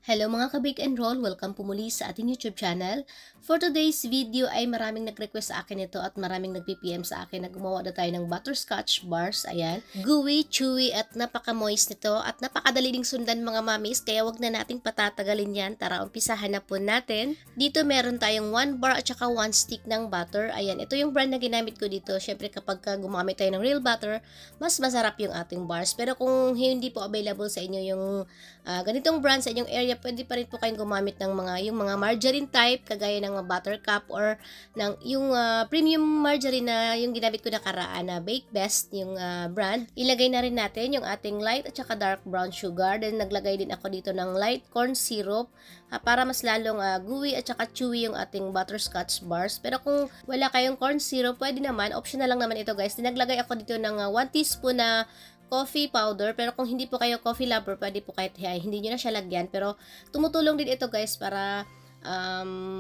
Hello mga ka-Bake and Roll! Welcome po muli sa ating YouTube channel. For today's video ay maraming nag-request sa akin ito at maraming nag-PM sa akin na gumawa na tayo ng butterscotch bars. Ayan. Gooey, chewy at napaka-moist nito at napakadali ding sundan mga mamis kaya wag na nating patatagalin yan. Tara, umpisahan na po natin. Dito meron tayong 1 bar at saka 1 stick ng butter. Ayan, ito yung brand na ginamit ko dito. Syempre kapag gumamit tayo ng real butter, mas masarap yung ating bars. Pero kung hindi po available sa inyo yung ganitong brand sa inyong area, pwede pa rin po kayong gumamit ng yung mga margarine type kagaya ng Buttercup or ng yung premium margarine na yung ginamit ko nakaraan na Bake Best yung brand. Ilagay na rin natin yung ating light at saka dark brown sugar. Then naglagay din ako dito ng light corn syrup para mas lalong gooey at saka chewy yung ating butterscotch bars. Pero kung wala kayong corn syrup, pwede naman, optional lang naman ito guys. Naglagay ako dito ng 1 teaspoon na coffee powder, pero kung hindi po kayo coffee lover, pwede po kahit hindi nyo na siya lagyan, pero tumutulong din ito guys para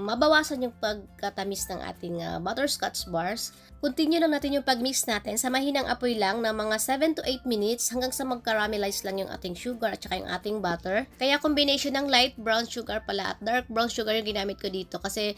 mabawasan yung pagkatamis ng ating butterscotch bars. Continue lang natin yung pagmix natin sa mahinang apoy lang na mga 7 to 8 minutes hanggang sa mag-caramelize lang yung ating sugar at saka yung ating butter. Kaya combination ng light brown sugar pala at dark brown sugar yung ginamit ko dito kasi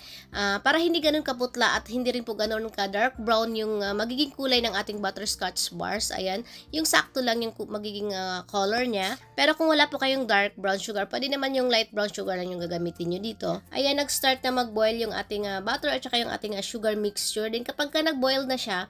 para hindi ganun kaputla at hindi rin po ganun ka dark brown yung magiging kulay ng ating butterscotch bars. Ayan, yung sakto lang yung magiging color niya. Pero kung wala po kayong dark brown sugar, pwede naman yung light brown sugar lang yung gagamitin nyo dito. Ayan, nag-start na mag-boil yung ating butter at saka yung ating sugar mixture. Then kapag ka nag-boil na siya,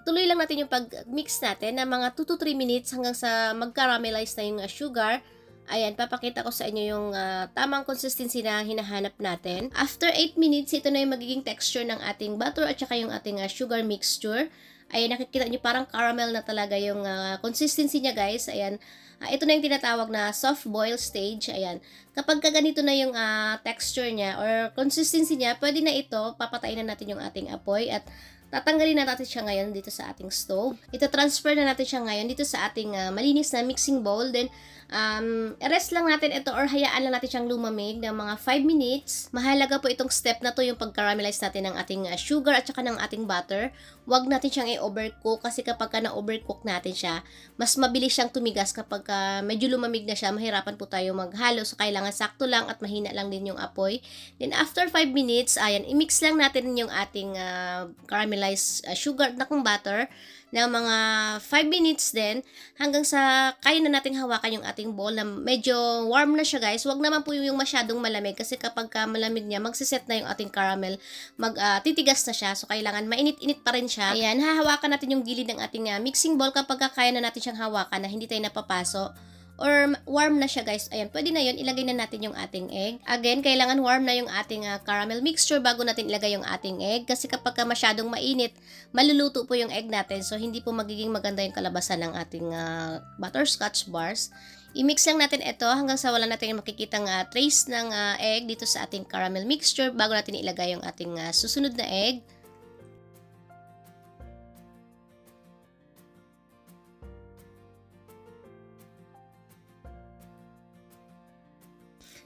tuloy lang natin yung pag-mix natin na mga 2 to 3 minutes hanggang sa mag-caramelize na yung sugar. Ayan, papakita ko sa inyo yung tamang consistency na hinahanap natin. After 8 minutes, ito na yung magiging texture ng ating butter at saka yung ating sugar mixture. Ayan, nakikita nyo parang caramel na talaga yung consistency niya guys. Ayan, ito na yung tinatawag na soft boil stage. Ayan, kapag ganito na yung texture niya or consistency niya, pwede na ito, papatayin na natin yung ating apoy at tatanggalin na natin siya ngayon dito sa ating stove. Ito-transfer na natin siya ngayon dito sa ating malinis na mixing bowl. Then, rest lang natin ito or hayaan lang natin siyang lumamig ng mga 5 minutes. Mahalaga po itong step na to, yung pag-caramelize natin ng ating sugar at saka ng ating butter. Huwag natin siyang i-overcook kasi kapag na-overcook natin siya, mas mabilis siyang tumigas kapag medyo lumamig na siya. Mahirapan po tayo maghalo. So, kailangan sakto lang at mahina lang din yung apoy. Then, after 5 minutes, ayan, i-mix lang natin yung ating caramelized sugar na kung butter na mga 5 minutes din hanggang sa kaya na nating hawakan yung ating bowl na medyo warm na siya guys. Huwag naman po yung masyadong malamig kasi kapag malamig niya, magsiset na yung ating caramel, titigas na siya. So, kailangan mainit-init pa rin siya. Ayan, hahawakan natin yung gilid ng ating mixing bowl kapag kaya na natin siyang hawakan na hindi tayo napapaso or warm na siya guys. Ayan, pwede na yun. Ilagay na natin yung ating egg. Again, kailangan warm na yung ating caramel mixture bago natin ilagay yung ating egg. Kasi kapag masyadong mainit, maluluto po yung egg natin. So, hindi po magiging maganda yung kalabasan ng ating butterscotch bars. I-mix lang natin ito hanggang sa wala natin makikitang trace ng egg dito sa ating caramel mixture bago natin ilagay yung ating susunod na egg.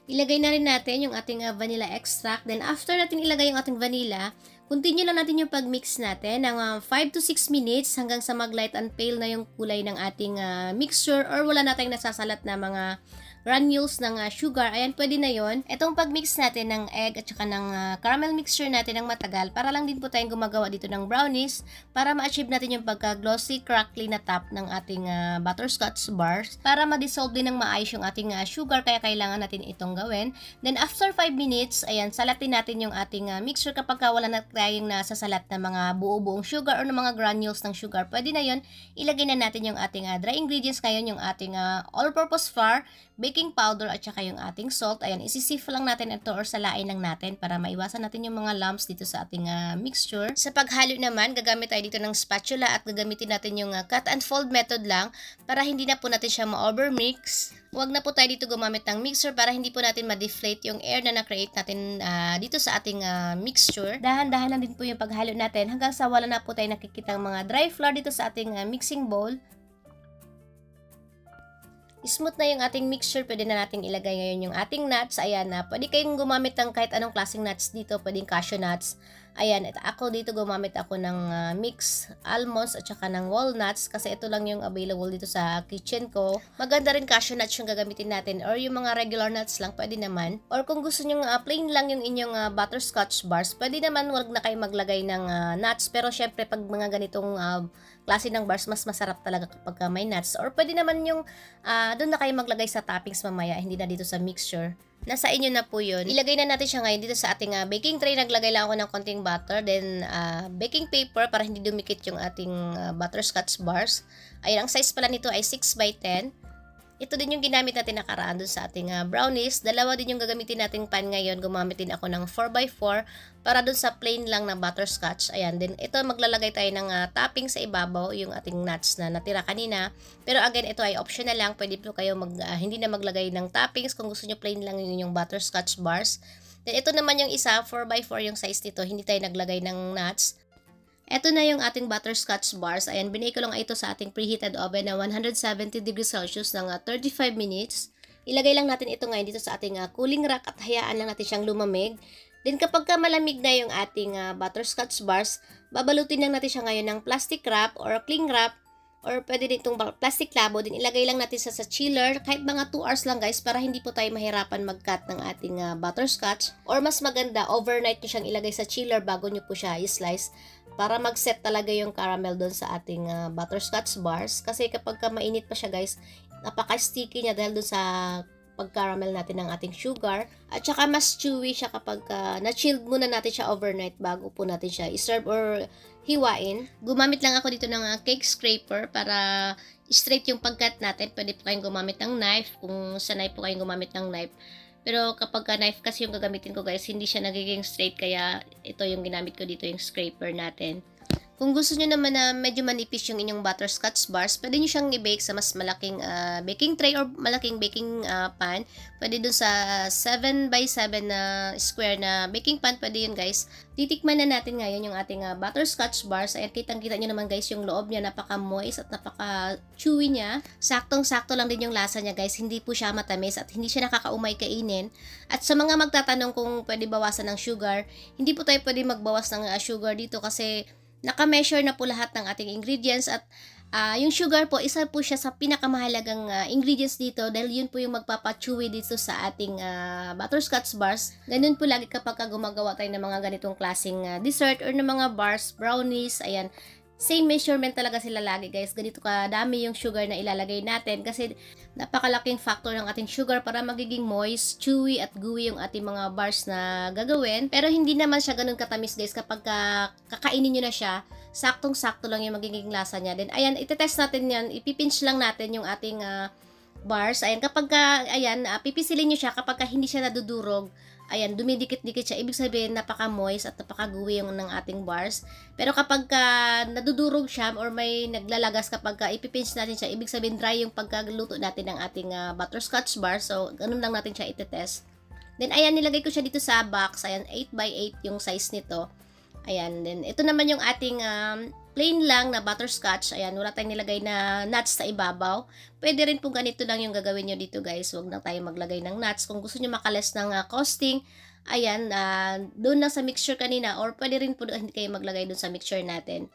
Ilagay na rin natin yung ating vanilla extract. Then, after natin ilagay yung ating vanilla, continue lang natin yung pag-mix natin ng 5 to 6 minutes hanggang sa mag-light and pale na yung kulay ng ating mixture or wala natin nasasalat na mga granules ng sugar. Ayan, pwede na yon. Itong pag-mix natin ng egg at saka ng caramel mixture natin ng matagal para lang din po tayong gumagawa dito ng brownies para ma-achieve natin yung pagka-glossy, crackly na top ng ating butterscotch bars para ma-dissolve din ng maayos yung ating sugar kaya kailangan natin itong gawin. Then after 5 minutes, ayan, salatin natin yung ating mixture kapag wala na tayong nasasalat na mga buo-buong sugar or ng mga granules ng sugar. Pwede na yon. Ilagay na natin yung ating dry ingredients ngayon, yung ating all-purpose flour, baking powder at saka yung ating salt. Ayan, isisif lang natin ito or salain lang natin para maiwasan natin yung mga lumps dito sa ating mixture. Sa paghalo naman, gagamit tayo dito ng spatula at gagamitin natin yung cut and fold method lang para hindi na po natin siya ma-overmix. Huwag na po tayo dito gumamit ng mixer para hindi po natin ma-deflate yung air na na-create natin dito sa ating mixture. Dahan-dahan lang din po yung paghalo natin hanggang sa wala na po tayo nakikitang mga dry flour dito sa ating mixing bowl. Smooth na yung ating mixture, pwede na natin ilagay ngayon yung ating nuts. Ayan na, pwede kayong gumamit ng kahit anong klaseng nuts dito, pwedeng cashew nuts. Ayan, ako dito gumamit ako ng mix almonds at saka ng walnuts kasi ito lang yung available dito sa kitchen ko. Maganda rin cashew nuts yung gagamitin natin or yung mga regular nuts lang pwede naman. Or kung gusto nyo plain lang yung inyong butterscotch bars, pwede naman wag na kayo maglagay ng nuts. Pero syempre pag mga ganitong klase ng bars, mas masarap talaga kapag may nuts. Or pwede naman yung doon na kayo maglagay sa toppings mamaya, hindi na dito sa mixture. Nasa inyo na po yun. Ilagay na natin siya ngayon dito sa ating baking tray. Naglagay lang ako ng konting butter. Then, baking paper para hindi dumikit yung ating butterscotch bars. Ayun, ang size pala nito ay 6x10. Ito din yung ginamit natin nakaraan dun sa ating brownies. Dalawa din yung gagamitin nating pan ngayon. Gumamit din ako ng 4x4 para dun sa plain lang na butterscotch. Ayan, din ito maglalagay tayo ng topping sa ibabaw, yung ating nuts na natira kanina. Pero again, ito ay optional lang. Pwede po kayo hindi na maglagay ng toppings kung gusto nyo plain lang yung butterscotch bars. Then ito naman yung isa, 4x4 yung size nito. Hindi tayo naglagay ng nuts. Ito na yung ating butterscotch bars. Ayan, binake ko lang ito sa ating preheated oven na 170 degrees Celsius ng 35 minutes. Ilagay lang natin ito ngayon dito sa ating cooling rack at hayaan lang natin siyang lumamig. Then kapag malamig na yung ating butterscotch bars, babalutin lang natin siya ngayon ng plastic wrap or cling wrap or pwede din itong plastic labo. Din ilagay lang natin sa chiller kahit mga 2 hours lang guys para hindi po tayo mahirapan mag-cut ng ating butterscotch. Or mas maganda, overnight nyo siyang ilagay sa chiller bago nyo po siya i-slice para mag-set talaga yung caramel doon sa ating butterscotch bars. Kasi kapag mainit pa siya guys, napaka-sticky niya dahil doon sa pag-caramel natin ng ating sugar. At saka mas chewy siya kapag na-chilled muna natin siya overnight bago po natin siya i-serve or hiwain. Gumamit lang ako dito ng cake scraper para straight yung pag-cut natin. Pwede po kayong gumamit ng knife kung sanay po kayong gumamit ng knife. Pero kapag knife kasi yung gagamitin ko guys, hindi siya nagiging straight kaya ito yung ginamit ko dito yung scraper natin. Kung gusto nyo naman na medyo manipis yung inyong butterscotch bars, pwede nyo siyang i-bake sa mas malaking baking tray or malaking baking pan. Pwede dun sa 7x7 na square na baking pan, pwede yun guys. Titikman na natin ngayon yung ating butterscotch bars. Ayan, kitang-kita nyo naman guys yung loob niya, napaka-moist at napaka-chewy niya. Saktong-sakto lang din yung lasa niya guys, hindi po siya matamis at hindi siya nakakaumay kainin. At sa mga magtatanong kung pwede bawasan ng sugar, hindi po tayo pwede magbawas ng sugar dito kasi naka-measure na po lahat ng ating ingredients at yung sugar po, isa po siya sa pinakamahalagang ingredients dito dahil yun po yung magpapachewy dito sa ating butterscotch bars. Ganun po lagi kapag gumagawa tayo ng mga ganitong klaseng dessert or ng mga bars, brownies, ayan. Same measurement talaga sila lagi guys. Ganito kadami yung sugar na ilalagay natin kasi napakalaking factor ng ating sugar para magiging moist, chewy at gooey yung ating mga bars na gagawin. Pero hindi naman siya ganun katamis guys kapag kakainin nyo na siya. Saktong-sakto lang yung magiging lasa niya. Then ayan, itetest natin yan. Ipipinch lang natin yung ating bars. Ayan, kapag pipisilin nyo siya kapag hindi siya nadudurog. Ayan, dumidikit-dikit siya. Ibig sabihin, napaka-moist at napaka-gooey yung ng ating bars. Pero kapag nadudurog siya or may naglalagas kapag ipipinch natin siya, ibig sabihin dry yung pagkaluto natin ng ating butterscotch bars. So, ganun lang natin siya itetest. Then, ayan, nilagay ko siya dito sa box. Ayan, 8x8 yung size nito. Ayan, then ito naman yung ating plain lang na butterscotch. Ayan, wala tayong nilagay na nuts sa ibabaw. Pwede rin po ganito lang yung gagawin nyo dito guys. Huwag na tayo maglagay ng nuts. Kung gusto nyo makalas ng costing, ayan, doon lang sa mixture kanina or pwede rin po hindi kayo maglagay doon sa mixture natin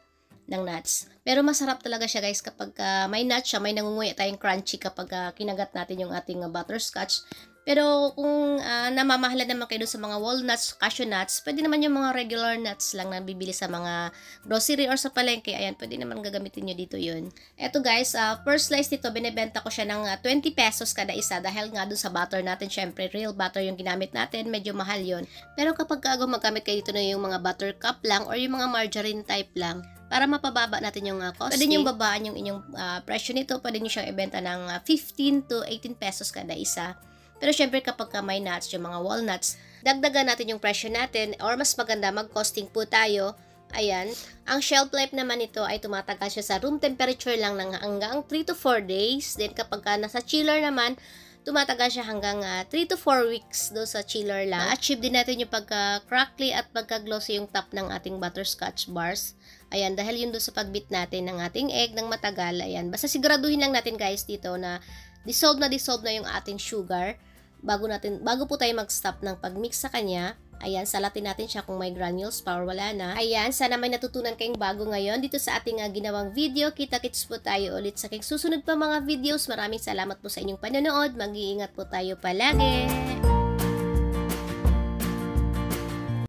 ng nuts. Pero masarap talaga siya guys kapag may nuts siya, may nangunguya tayong crunchy kapag kinagat natin yung ating butterscotch. Pero kung namamahalan naman kayo sa mga walnuts, cashew nuts, pwede naman yung mga regular nuts lang na bibili sa mga grocery or sa palengke. Ayan, pwede naman gagamitin nyo dito yun. Eto guys, first slice nito, binibenta ko siya ng 20 pesos kada isa dahil nga dun sa butter natin, syempre real butter yung ginamit natin, medyo mahal yun. Pero kapag gumagamit kayo dito na yung mga butter cup lang or yung mga margarine type lang, para mapababa natin yung cost. Pwede nyo babaan yung inyong presyo nito, pwede nyo siyang ibenta ng 15 to 18 pesos kada isa. Pero syempre kapag may nuts, yung mga walnuts, dagdagan natin yung presyo natin or mas maganda mag-costing po tayo. Ayan, ang shelf life naman nito ay tumatagal siya sa room temperature lang ng hanggang 3 to 4 days. Then kapag nasa chiller naman, tumatagal siya hanggang 3 to 4 weeks do sa chiller lang. Na-achieve din natin yung pagka-crackly at pagka-glossy yung top ng ating butterscotch bars. Ayan, dahil yun doon sa pagbit natin ng ating egg ng matagal. Ayan, basta siguraduhin lang natin guys dito na dissolve na yung ating sugar bago po tayo mag-stop ng pag-mix sa kanya. Ayan, salatin natin siya kung may granules, power wala na. Ayan, sana may natutunan kayong bago ngayon dito sa ating ginawang video. Kita-kits po tayo ulit sa aking susunod pa mga videos. Maraming salamat po sa inyong panonood. Mag-iingat po tayo palagi.